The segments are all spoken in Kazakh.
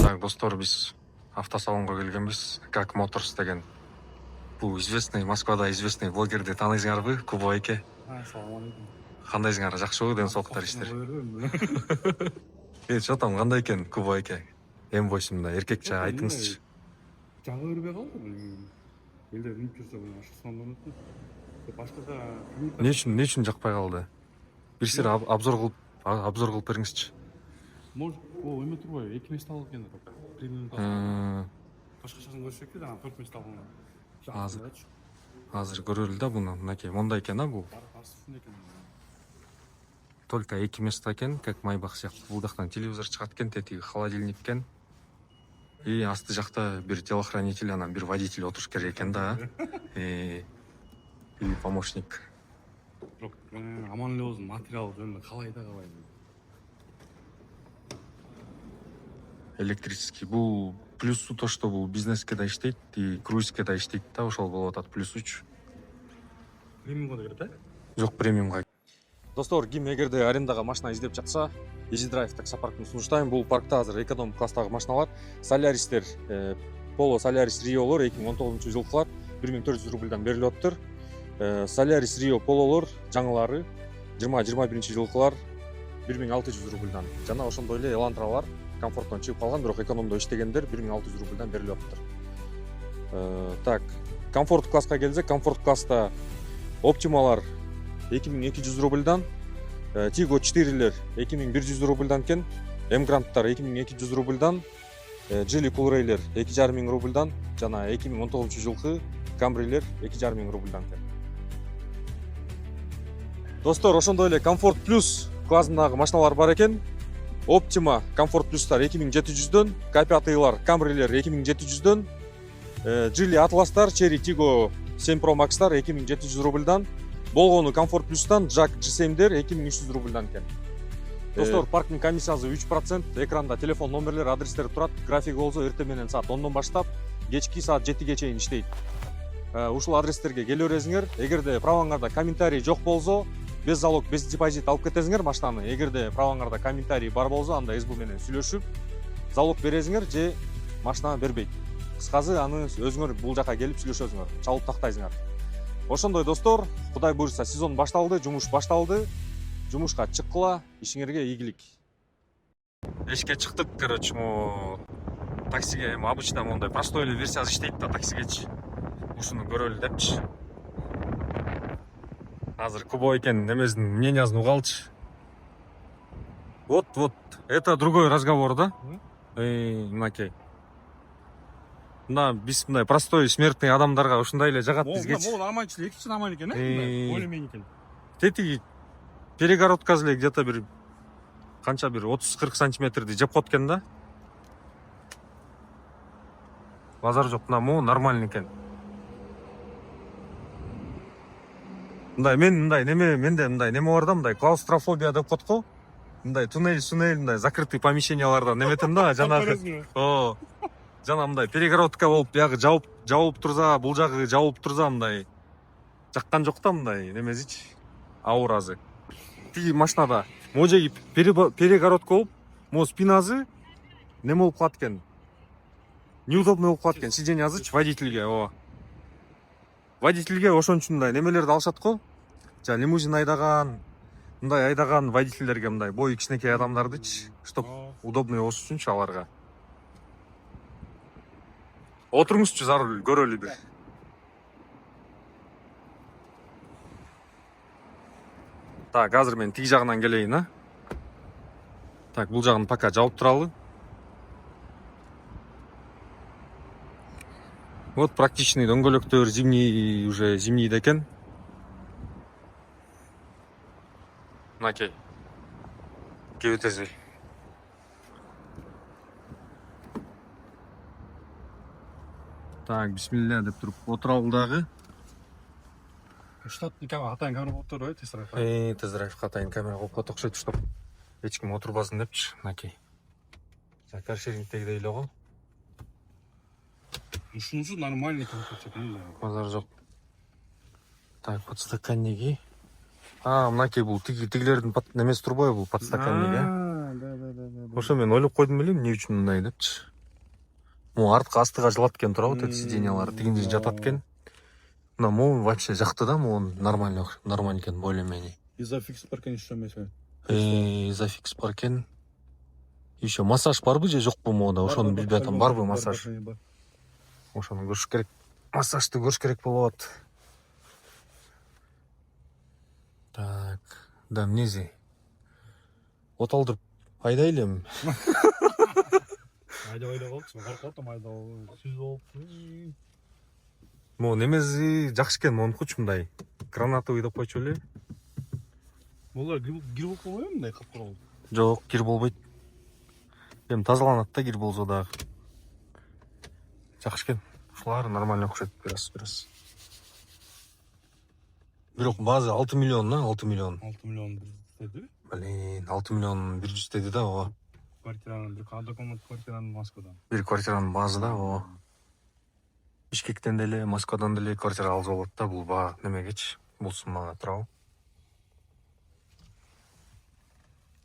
Так, достор, биз автосалонго келгенбиз. Как Моторс деген. Бул известный, Москвада известный блогерди тааныйсыңарбы? Кубо эке. Assalomu alaykum. Кандайсыңар? Жакшыбы денсаулыктар иштери? Мен чотом кандай экен Кубо эке? М8 мында эркекче айтыңызчы. Жага бербей калды. Элдер минип жүрсө мына ашыксаң болот. Башкага Не үчүн жакпай калды? Бир сире обзор кылып бериңизчи. Может, о эме турбайбы? 2 мест алып экен только. Премиум класс. Башкачасын көрсөк те жана 4 мест алган. Азыр көрөлү да буну. Мынакей, мондай экен а бул. Только 2 место экен, как Майбах сыяктуу. Бул жактан телевизор чыгат экен, тетиги холодильник экен. И асты жакта бир телохранитель, анан бир водитель отуруш керек экен да. Или помощник. Жок, аман эле болсун, материал жөнүндө калай да. Электрический. Бул плюсу то, что бул бизнеске да иштейт, и круизке да иштейт да, ошол болуп атат плюс 3. Премиумга да кирет, а? Жок, премиумга. Достор, ким эгерде арендага машина издеп жатса, Easy Drive таксопаркын сунуштайм. Бул паркта азыр эконом класстагы машиналар, Solaris'тер, Polo Solaris Rio'лор 2019-жылкылар 1400 рубльдан берилип атыптыр. Solaris Rio Polo'лор жаңылары 20-21-жылкылар 1600 рубльдан. Жана ошондой эле Elantra'лар комфорттон чыгып калган, бирок экономдо иштегендер 1600 рубльдан берилип атыптыр. Так, комфорт класска келсек, комфорт класста Optima'лар 2200 рубльдан, Tigo 4'лер 2100 рубльдан кен, M-Grand'тар 2200 рубльдан, Geely Coolray'лер 2500 рубльдан, жана 2019-жылкы Camry'лер 2500 рубльдан кен. Достор, ошондой эле Comfort Plus классындагы машиналар бар экен. Optima Comfort Plus'тар 2700'дөн, K5'лар, Camry'лер 2700'дөн, Geely Atlas'тар, Chery Tiggo 7 Pro Max'тар 2700 рубльдан, болгону Comfort Plus'тан Jack G7'дер 2300 рубльдан кен. Достор, парктын комиссиясы 3%, экранда телефон номерлер, адрестер турат, график болсо эртең менен саат 10дон баштап, кечки саат 7ге чейин иштейт. Ушул адрестерге келе бересиңер. Эгерде праваңарда комментарий жок болсо, без залог, без депозит алып кетесиңер машинаны. Эгерде праваңарда комментарий бар болсо, анда СБ менен сүйлөшүп, залог бересиңер же машина бербейт. Кыскасы аны өзүңөр бул жака келип сүйлөшөсүңөр, чалып тактайсыңар. Ошондой достор, Кудай буйрса сезон башталды, жумуш башталды. Жумушка чыккыла, ишиңерге ийгилик. Эшикке чыктык, короче, таксиге эми обычно мондай простой эле версиясы иштейт да таксигечи. Ушуну көрөлү депчи. Азыр Кубо экен немесин мнениясын угалчы. Вот, это другой разговор, да? Мынакей. Мына биз мындай простой смертный адамдарга ушундай эле жагат бизгечи. Могу нормально, экинчи нормально экен, более-менее экен. Тетиги перегородкасы эле где-то бир канча бир 30-40 сантиметрди жеп коет экен да. Базар жок, мына нормальный экен. Менде мындай неме бар да, мындай клаустрофобия деп коет го. Мындай туннель, мындай закрытый помещенияларда неметем да, жанагы. Жана мындай перегородка болуп, бягы жабылып турса, бул жагы жабылып турса, мындай жаккан жок да, мындай немесичи. Ауыр азы. Тиги машинада можеги перегородка болуп, спинасы неме болуп калат экен. Неудобно болуп калат экен сиденьязычы водительге, Водительге ошон үчүн мындай немелерди алышат го. Жана лимузин айдаган, мындай айдаган водительдерге мындай бою кичинекей адамдардычы, чтоб удобный болуш үчүнчү аларга. Отуруңузчу за руль, көрөлү бир. Так, азыр мен тиги жагынан келейин, а. Так, бул жагын пока жауып туралы. Вот практичный дөңгөлөктөр зимний, уже зимний экен. Мынакей. Кебетези. Так, бисмилля деп туруп отурабыл дагы. Штаттын атайын камера болуп турбайбы, тест-драйв? Тест-драйвга атайын камера коюп коет окшойт, чтоб эч ким отурбасын депчи. Мынакей. Каршерингдегидей эле го. Ушунусу нормальный экен. Базар жок. Так, подстаканники. мынакей бул тигилердин немеси турбайбы, бул подстаканник, Да. Ошо мен ойлоп койдум элем, эмне үчүн мындай депчи. Могу артка астыга жылат экен турабы, эти сиденьялар тигинде жатат экен. Мына могу вообще жакты да, могу нормально экен более-менее. Изофикс бар экен еще mesela. Изофикс бар экен. Еще массаж барбы же жокпу могуда? Ошону билбей атам, барбы массаж? Ошону көрүш керек. Массажды көрүш керек болот. Так, да эмнеси? От алдырып айдайлы эми. Айдабай калчу, коркуп атам айдабай. Сүз болуп. Могу немеси жакшы экен, монукучу мындай. Гранатовый деп койчу эле. Булар гир болуп калбайбы мындай капкаралуу? Жок, кир болбойт. Эми тазаланат да, кир болсо дагы. Жакшы экен. Ушулар нормально окшойт, бираз. Бирок базы 6 миллион, 6 миллион. 6 миллион деди. Блин, 6 миллион 100 деди да, ооба. Квартиранын бир комнат квартиранын Москвадан. Бир квартиранын баазы да, ооба. Бишкектен деле, Москвадан деле квартира алса болот да, бул баа немегечи. Бул суммага турабы.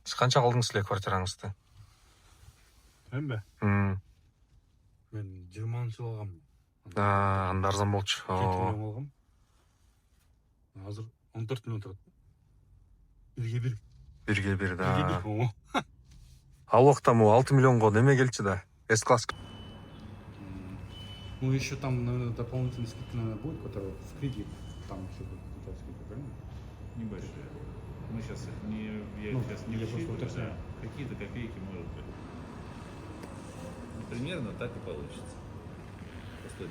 Сиз канча алдыңыз эле квартираңызды? Эмбе? Мен Мен 20-жылы алгам. анда арзан болчу. 7 миллион алгам. Азыр 14 миллион турат. Бирге бир да. Ого. Ал убакта могу 6 миллионго неме келчү да. С-класс. Ну еще там дополнительные скидки, наверное, будет, которые в кредит. Там еще будет какая-то скидка, правильно? Небольшая. Мы сейчас я Ну, сейчас не я просто высчитываю, уточняю. да. Какие-то копейки может быть. Ну, примерно так и получится. По 110.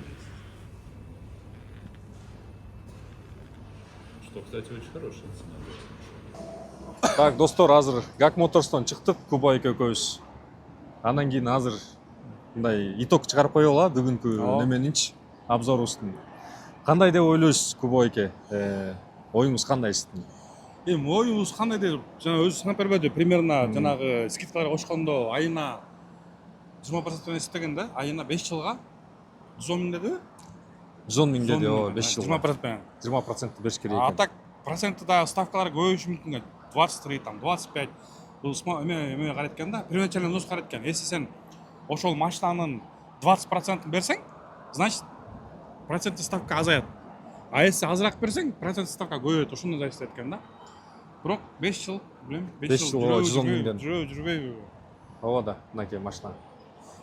Что, кстати, очень хорошая цена. Так, достор, азыр Гак Моторстон чыктык, Куба экөөбүз. Анан кийин азыр мындай итог чыгарып коелу бүгүнкү неменинчи, обзорубуздун. Кандай деп ойлойсуз, Куба эке? Оюңуз кандай сиздин? Эми оюңуз кандай деп жана өзү санап бербеди. Примерно жанагы скидкалар кошкондо айына 20% эстеген да, айына 5 жылга 110 миң дедиби? 110 миң деди, ооба, 5 жылга. 20% бериш керек А экен. так проценты да ставкалар көбөйүшү мүмкүн. 23 там 25. Бул эме карайт экен да, первоначальный взнос карайт экен. Если сен ошол машинанын 20% берсең, значит процентный ставка азаят. А если азыраак берсең, процентный ставка көбөйөт. Ошондой зависит экен да. Бирок 5 жыл, билем, 5 жыл, 110 миңден. жүрбөйбү. Ооба да, мынакей машина.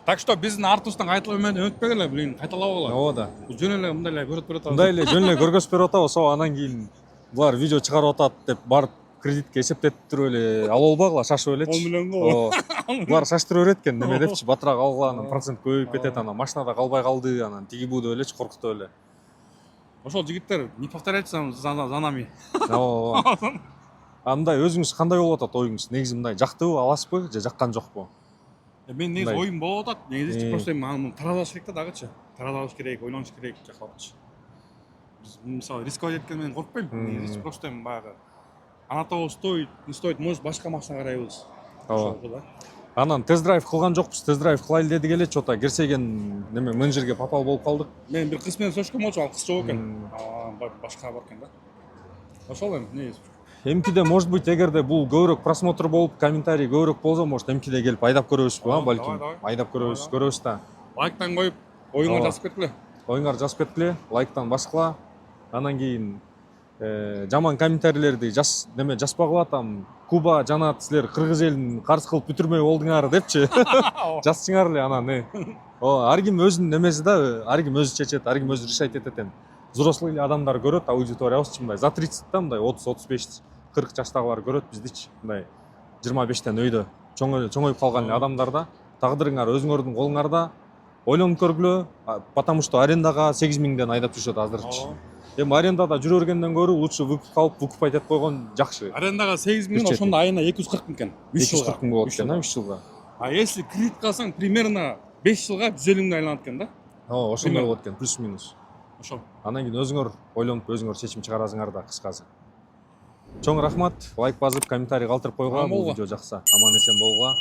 Так что биздин артыбыздан кайталап өтпөгүлө, билин, кайталабагыла. Ооба да. Жөн эле мындай эле көрөт берип атабыз. Мындай эле жөн эле көргөзүп берип атабыз, анан кийин булар видео чыгарып атат деп барып кредитке эсептетип эле алып албагыла, шашып элечи. 10 миллионго. Булар шаштырып берет экен, неме депчи, батыраак алгыла, анан процент көбөйүп кетет, анан машинада калбай калды, анан тиги бу деп элечи, коркутуп эле. Ошол жигиттер не повторяйте за нами. Ооба. Андай өзүңүз кандай болуп атат оюңуз? Негизи мындай жактыбы, аласызбы же жаккан жокпу? Мен негизи оюм болуп атат. Негизи просто аны таразалаш керек да дагычы. Таразалаш керек, ойлонуш керек жакалапчы. Биз мисалы рисковать эткенен мен коркпойм. Негизи просто баягы она того стоит, не стоит, может башка машина карайбыз. Ооба. Да. Анан тест-драйв кылган жокпуз, тест-драйв кылайлы дедик эле, чота кирсеген неме менеджерге попал болуп калдык. Мен бир кыз менен сөйлөшкөн болчу, ал кыз жок экен. Башка бар экен да. Ошол эми негизи. Эмкиде может быть, эгерде бул көбүрөөк просмотр болуп, комментарий көбүрөөк болсо, может эмкиде келип айдап көрөбүзбү, балким. Айдап көрөбүз да. Лайктан коюп, оюңар жазып кеткиле. Оюңар жазып кеткиле, лайктан башкыла. Анан кийин жаман комментарийлерди жазбагыла, там Куба жана силер кыргыз элин карыз кылып бүтүрмөй болдуңар депчи. Жазсыңар эле анан. Ар ким өзүнүн немеси да, ар ким өзү чечет, ар ким өзү решать этет эми. Взрослый адамдар көрөт, аудиториябызчы мындай за 30 да, мындай 30-35 40 жаштагылар көрөт биздичи, мындай 25тен өйдө чоңоюп калган эле адамдар да. Тагдырыңар өзүңөрдүн колуңарда. Ойлонуп көргүлө, потому что арендага 8 миңден айдап жүрүшөт азырчы. Эми арендада жүрө бергенден көрө лучше выкупать этип койгон жакшы. Арендага 8 миң, ошондо айына 240 миң экен. 3 жылга 240 миң болот экен, 3 жылга. А если кредит калсаң, примерно 5 жылга 150 миң айланат экен да. Ошондой болот экен, плюс-минус. Ошол. Анан кийин өзүңөр ойлонуп, өзүңөр чечим чыгаразыңар да кыскасы. Чоң рахмат, лайк басып, комментарий калтырып койгула, бул видео жакса. Аман эсен болгула.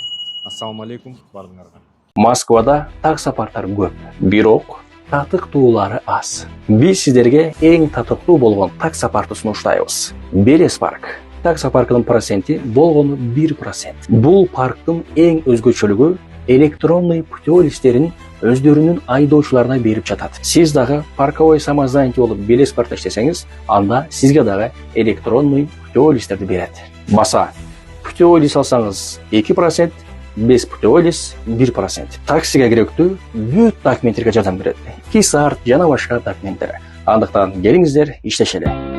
Ассаламу алейкум баарыңарга. Москвада так сапардар көп. Бирок татыктуулары аз. Биз сиздерге эң татыктуу болгон таксопаркты сунуштайбыз. Белес парк. Таксопарктын проценти болгону 1%. Бул парктын эң өзгөчөлүгү электронный путеводителерин өздөрүнүн айдоочуларына берип жатат. Сиз дагы парковой самозанятый болуп Белес паркта иштесеңиз, анда сизге дагы электронный путеводителерди берет. Баса путеводитель алсаңыз 2%, без путеводитель 1%. Таксиге керектүү бүт документтерге жардам берет. Кисарт жана башка документтер. Андыктан келиңиздер, иштешели.